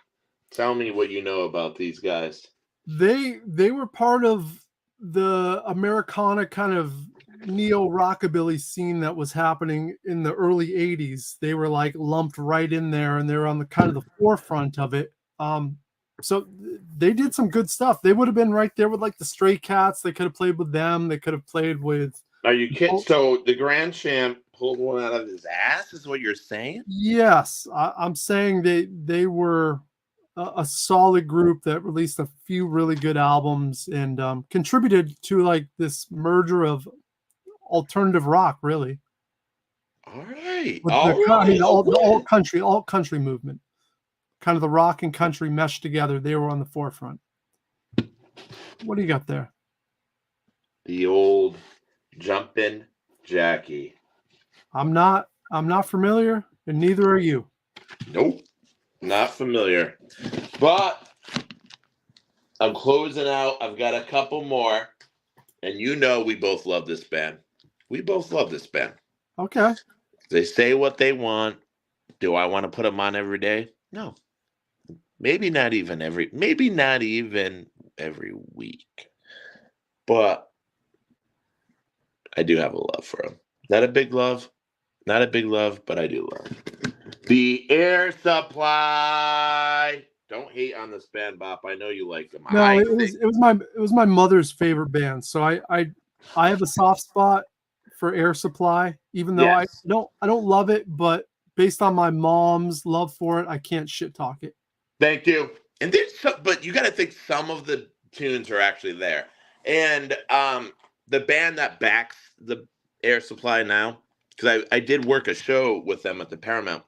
what you know about these guys. They were part of the Americana kind of neo rockabilly scene that was happening in the early 80s. They were like lumped right in there, and they were on the kind of the forefront of it. So they did some good stuff. They would have been right there with like the Stray Cats. They could have played with them. They could have played with. Are you kidding? So the Grandchamp pulled one out of his ass, is what you're saying? Yes, I'm saying they were a solid group that released a few really good albums and contributed to like this merger of alternative rock, really. All right. With The alt country movement. Kind of the rock and country meshed together. They were on the forefront. What do you got there? The old Jumpin' Jackie. I'm not familiar, and neither are you. Nope. Not familiar. But I'm closing out. I've got a couple more. And you know we both love this band. We both love this band. Okay. They say what they want. Do I want to put them on every day? No. Maybe not even every week. But I do have a love for them. Not a big love, but I do love. The Air Supply. Don't hate on this band, Bop. I know you like them. No, it was my mother's favorite band. So I have a soft spot for Air Supply, even though I don't love it, but based on my mom's love for it, I can't shit talk it. Thank you. And but you got to think some of the tunes are actually there. And the band that backs the Air Supply now, because I did work a show with them at the Paramount.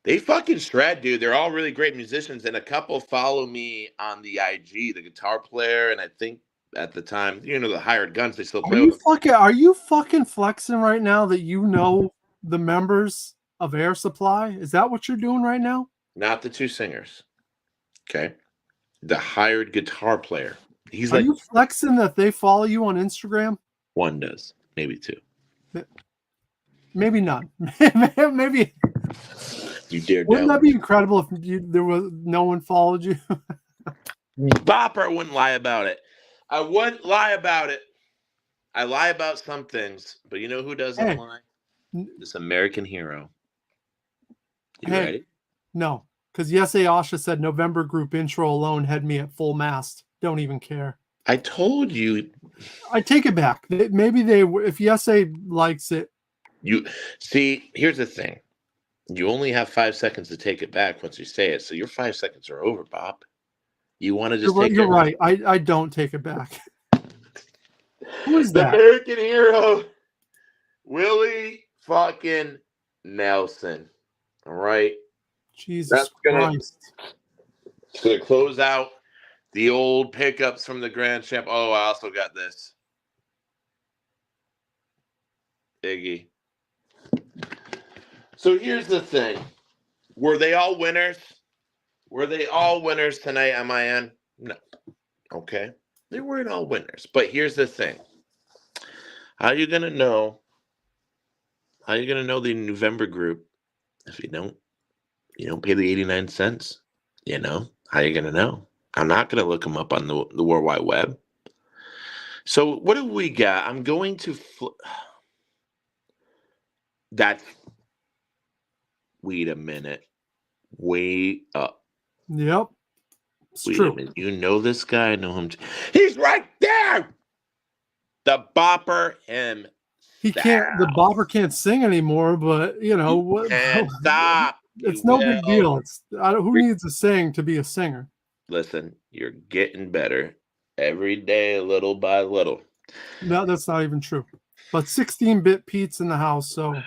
They fucking shred, dude. They're all really great musicians, and a couple follow me on the IG, the guitar player, and I think at the time, the Hired Guns, they still play with them. Are you fucking flexing right now that you know the members of Air Supply? Is that what you're doing right now? Not the two singers. Okay. The hired guitar player. Are you flexing that they follow you on Instagram? One does, maybe two. Maybe none. Maybe. You dare Wouldn't doubt that be incredible if there was no one followed you? Bopper wouldn't lie about it. I wouldn't lie about it. I lie about some things, but you know who doesn't Hey. lie? This American hero. You Hey. ready? No, because Yes Asha said November group intro alone had me at full mast. Don't even care. I told you. I take it back. Maybe if Yes likes it. You see, here's the thing. You only have 5 seconds to take it back once you say it. So your 5 seconds are over, Bob. You want to just take You're it? right. I don't take it back. Who is The that? American hero, Willie fucking Nelson. All right. Jesus Christ. It's gonna close out the old pickups from the Grandchamp. Oh, I also got this. Iggy. So here's the thing. Were they all winners? Were they all winners tonight, MIN? No. Okay. They weren't all winners. But here's the thing. How are you gonna know? How are you gonna know the November group if you don't pay the 89 cents? You know? How are you gonna know? I'm not gonna look them up on the World Wide Web. So what do we got? I'm going to that's wait a minute. Wait up. Yep. It's Wait true. a minute. You know this guy? I know him. He's right there. The Bopper him. He can't. The Bopper can't sing anymore. But what? And stop. It's no big deal. Who needs to sing to be a singer? Listen, you're getting better every day, little by little. No, that's not even true. But 16-bit Pete's in the house, so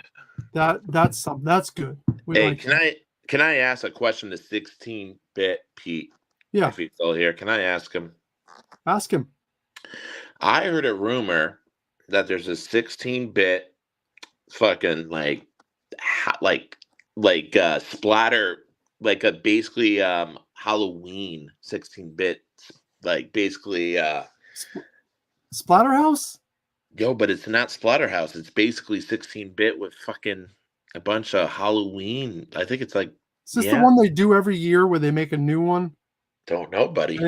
that's something. That's good. Can I ask a question to 16-bit Pete? Yeah. If he's still here, can I ask him? Ask him. I heard a rumor that there's a 16-bit fucking splatter, like a basically Halloween 16-bit, like basically Splatterhouse? Yo, but it's not Splatterhouse. It's basically 16-bit with fucking a bunch of Halloween. I think it's like. Is this the one they do every year where they make a new one? Don't know, buddy.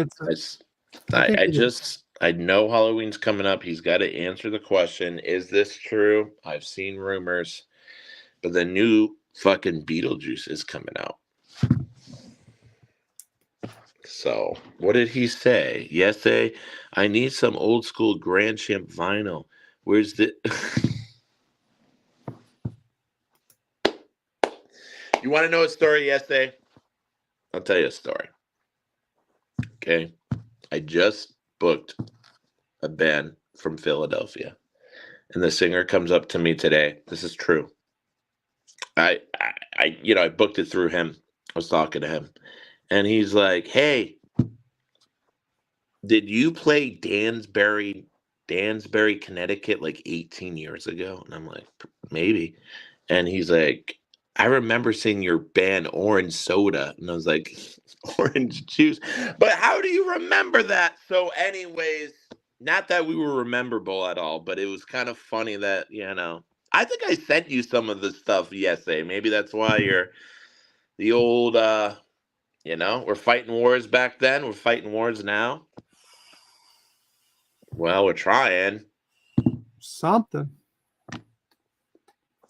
I know Halloween's coming up. He's got to answer the question. Is this true? I've seen rumors, but the new fucking Beetlejuice is coming out. So what did he say? Yes, I need some old school Grandchamp vinyl. Where's the? You want to know a story? Yes, I'll tell you a story. Okay, I just booked a band from Philadelphia, and the singer comes up to me today. This is true. I booked it through him. I was talking to him, and he's like, "Hey, did you play Dansbury, Connecticut, like 18 years ago?" And I'm like, "Maybe." And he's like, "I remember seeing your band Orange Soda." And I was like, "Orange juice." But how do you remember that? So anyways, not that we were rememberable at all, but it was kind of funny that, I think I sent you some of the stuff yesterday. Maybe that's why you're the old, we're fighting wars back then. We're fighting wars now. Well, we're trying. Something.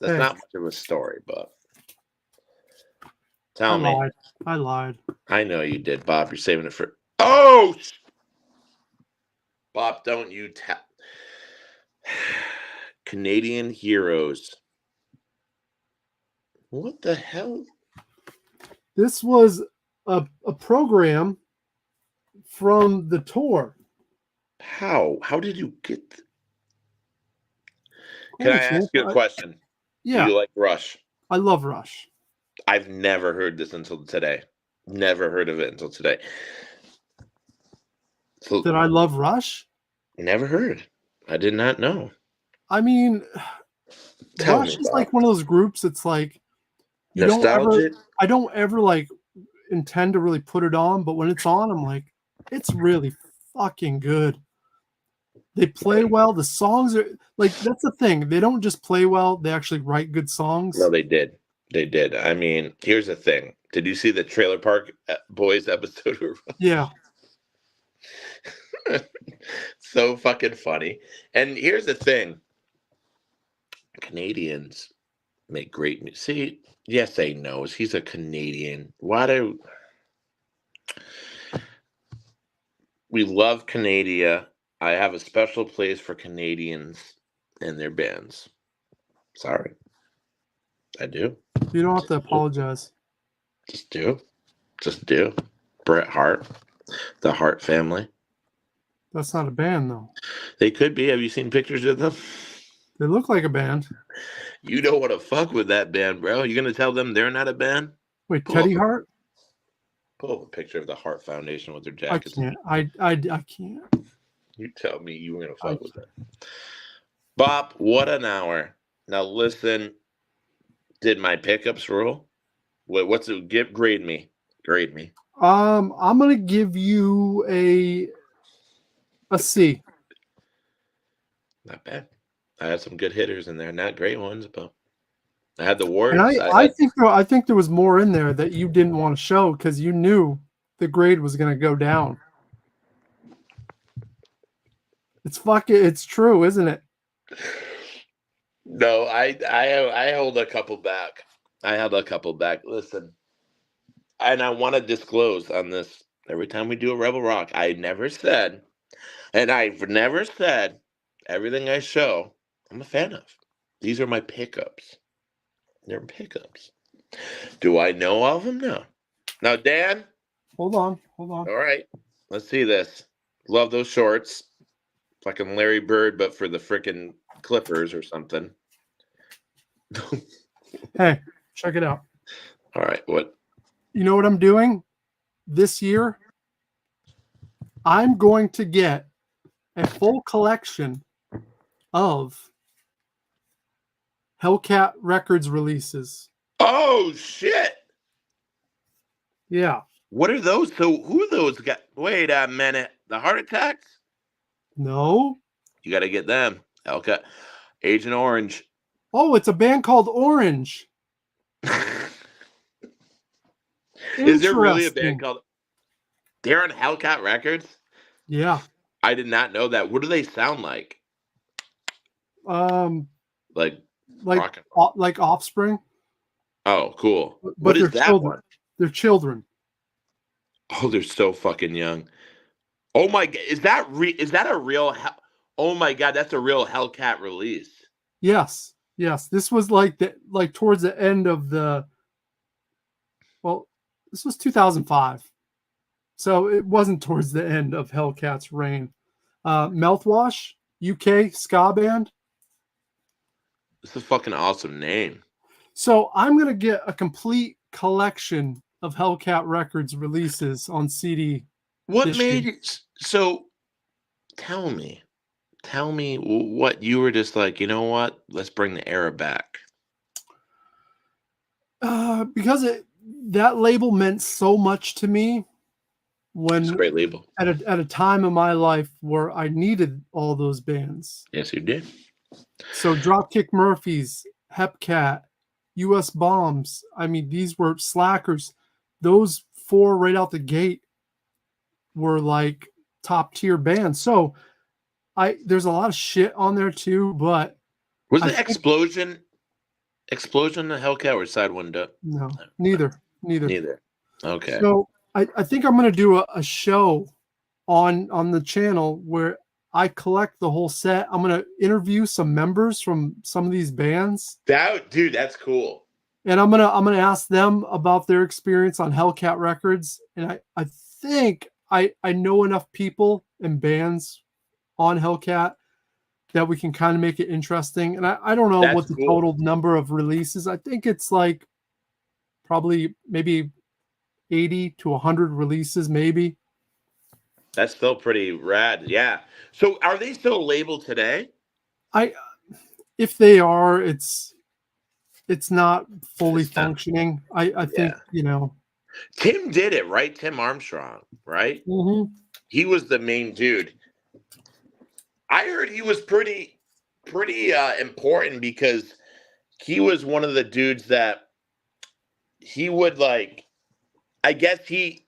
That's not much of a story, but tell me. I lied. I know you did, Bob. You're saving it for. Oh! Bob, don't you tell. Canadian Heroes. What the hell? This was a program from the tour. How? How did you get? Can I ask you a question? Yeah. Do you like Rush? I love Rush. I've never heard this until today. Never heard of it until today. So, did I love Rush? Never heard. I did not know. I mean, Rush is like one of those groups. It's like I don't ever like intend to really put it on, but when it's on, I'm like, it's really fucking good. They play well. The songs are like, that's the thing. They don't just play well. They actually write good songs. No, they did. They did. I mean, here's the thing. Did you see the Trailer Park Boys episode? Yeah. So fucking funny. And here's the thing. Canadians make great music. See, yes, he knows. He's a Canadian. Why do we love Canada? I have a special place for Canadians and their bands. Sorry. I do. You don't have to apologize. Just do. Just do. Bret Hart, the Hart family. That's not a band, though. They could be. Have you seen pictures of them? They look like a band. You don't want to fuck with that band, bro. You gonna tell them they're not a band? Wait, Teddy Hart? Pull up a picture of the Hart Foundation with their I jackets. can't. I can't. You tell me you were gonna fuck with that. Bob, what an hour. Now listen, did my pickups rule? What's it? Grade me. Grade me. I'm gonna give you a C. Not bad. I had some good hitters in there. Not great ones, but I had the words. And I think there was more in there that you didn't want to show because you knew the grade was gonna go down. It's true, isn't it? No, I hold a couple back. I held a couple back. Listen, and I want to disclose on this every time we do a Rebel Rock. I've never said everything I show I'm a fan of. These are my pickups. They're pickups. Do I know of them? No. Now, Dan. Hold on. All right. Let's see this. Love those shorts. Fucking Larry Bird, but for the freaking Clippers or something. Hey, check it out. All right. What? You know what I'm doing this year? I'm going to get a full collection of Hellcat Records releases. Oh, shit. Yeah. What are those? So who are those guys? Wait a minute. The Heart Attacks? No. You got to get them. Hellcat. Agent Orange. Oh, it's a band called Orange. Is there really a band called? They're on Hellcat Records? Yeah. I did not know that. What do they sound like? Like Offspring. Oh, cool. But What is they're that children. one? They're children. Oh, they're so fucking young. Oh my god, is that a real? Oh my god, that's a real Hellcat release. Yes. This was like towards the end of this was 2005. So it wasn't towards the end of Hellcat's reign. Mouthwash, UK ska band. This is a fucking awesome name. So I'm going to get a complete collection of Hellcat Records releases on CD. What made it? So tell me what you were just like, you know what? Let's bring the era back. Because that label meant so much to me It's a great label. At a time in my life where I needed all those bands. Yes, you did. So Dropkick Murphys, Hepcat, US Bombs. I mean, these were Slackers. Those four right out the gate were like top tier bands. So there's a lot of shit on there too, but was it Explosion the Hellcat or Side One Up? No, neither. Okay. So I think I'm going to do a show on the channel where I collect the whole set. I'm going to interview some members from some of these bands. Dude, that's cool. And I'm gonna ask them about their experience on Hellcat Records. And I think I know enough people and bands on Hellcat that we can kind of make it interesting. And I don't know what the total number of releases. I think it's like probably maybe 80 to 100 releases, maybe. That's still pretty rad. Yeah. So are they still labeled today? If they are, it's not fully functioning. I think, Tim did it, right? Tim Armstrong, right? Mm-hmm. He was the main dude. I heard he was pretty important because he was one of the dudes that he would like. I guess he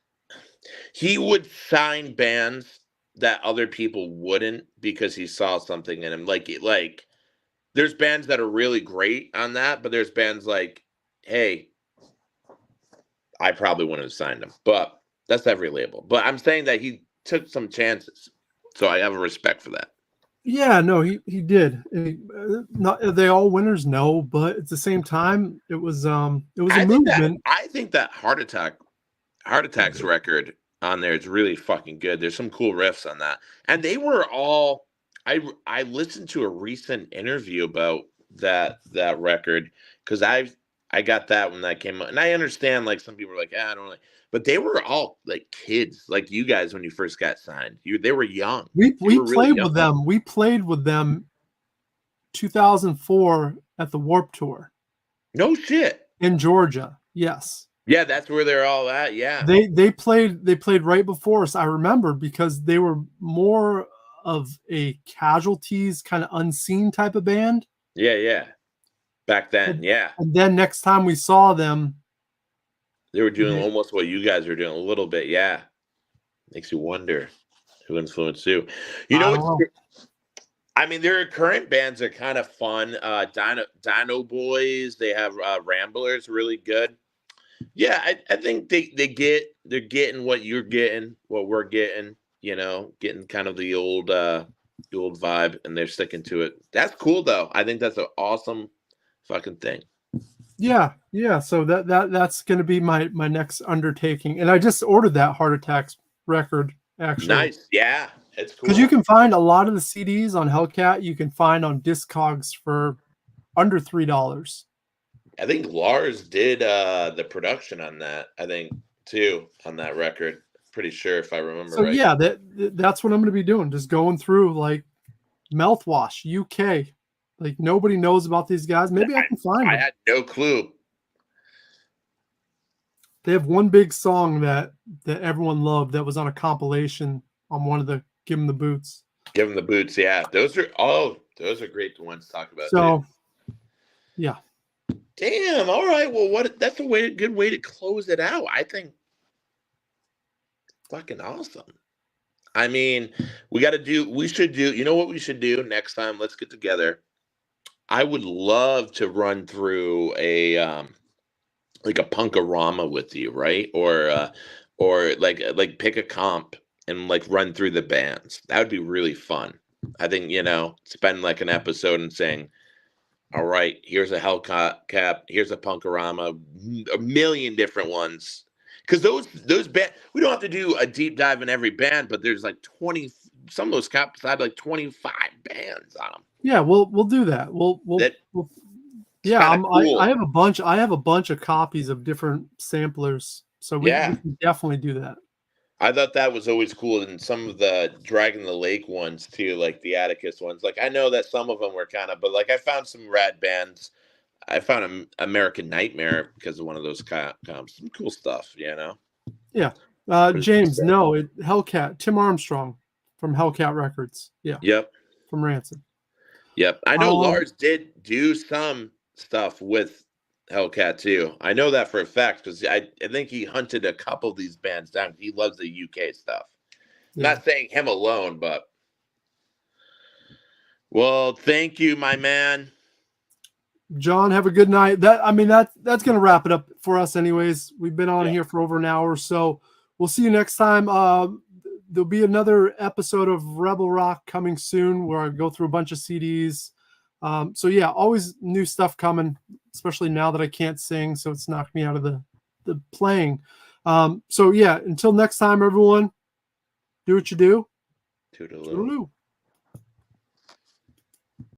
would sign bands that other people wouldn't because he saw something in him. Like there's bands that are really great on that, but there's bands like, hey, I probably wouldn't have signed him, but that's every label. But I'm saying that he took some chances, so I have a respect for that. Yeah, no, he did. Not are they all winners? No, but at the same time, it was a movement. I think that Heart Attack's record on there is really fucking good. There's some cool riffs on that, and they were all. I listened to a recent interview about that record because I got that when that came out, and I understand like some people are like, I don't like, but they were all like kids, like you guys when you first got signed. They were young. We were played really young. with them. We played with them 2004 at the Warped Tour. No shit. In Georgia. Yes. Yeah, that's where they're all at. Yeah. They played right before us. I remember because they were more of a Casualties kind of unseen type of band. Yeah. Back then, yeah. And then next time we saw them, they were doing almost what you guys are doing a little bit. Yeah. Makes you wonder who influenced who. You know, I mean, their current bands are kind of fun. Dino Boys, they have Ramblers, really good. Yeah, I think they're getting what you're getting, what we're getting, you know, getting kind of the old vibe, and they're sticking to it. That's cool though. I think that's an awesome fucking thing. Yeah. So that's gonna be my next undertaking. And I just ordered that Heart Attacks record, actually. Nice, yeah. It's cool. Because you can find a lot of the CDs on Hellcat, you can find on Discogs for under $3. I think Lars did the production on that, I think, too, on that record. Pretty sure if I remember right. Yeah, that's what I'm gonna be doing. Just going through like Mouthwash, UK. Like nobody knows about these guys. Maybe I can find them. I had no clue. They have one big song that everyone loved that was on a compilation on one of the Give 'Em the Boots. Give 'Em the Boots, yeah. Those are great ones to talk about. So, yeah. Damn, all right. Well, that's a good way to close it out. I think fucking awesome. I mean, we should do, you know what we should do next time? Let's get together. I would love to run through a like a punkorama with you, right? Or like pick a comp and like run through the bands. That would be really fun. I think, you know, spend like an episode and saying, all right, here's a Hellcat, here's a punkorama, a million different ones. Because those bands, we don't have to do a deep dive in every band, but there's like 20. Some of those caps had like 25 bands on them. Yeah, we'll do that. I have a bunch. I have a bunch of copies of different samplers, so we can definitely do that. I thought that was always cool, and some of the Dragon the Lake ones too, like the Atticus ones. Like I know that some of them were kind of, but like I found some rad bands. I found American Nightmare because of one of those comps. Some cool stuff, you know. Yeah, James. No, Hellcat. Tim Armstrong from Hellcat Records. Yeah. Yep. From Rancid. Yep. I know Lars did do some stuff with Hellcat too. I know that for a fact because I think he hunted a couple of these bands down. He loves the UK stuff. Yeah. Not saying him alone, but well, thank you, my man. John, have a good night. That's gonna wrap it up for us anyways. We've been on here for over an hour, so we'll see you next time. There'll be another episode of Rebel Rock coming soon where I go through a bunch of CDs. So yeah, always new stuff coming, especially now that I can't sing, so it's knocked me out of the playing. So yeah, until next time, everyone, do what you do. Toodaloo.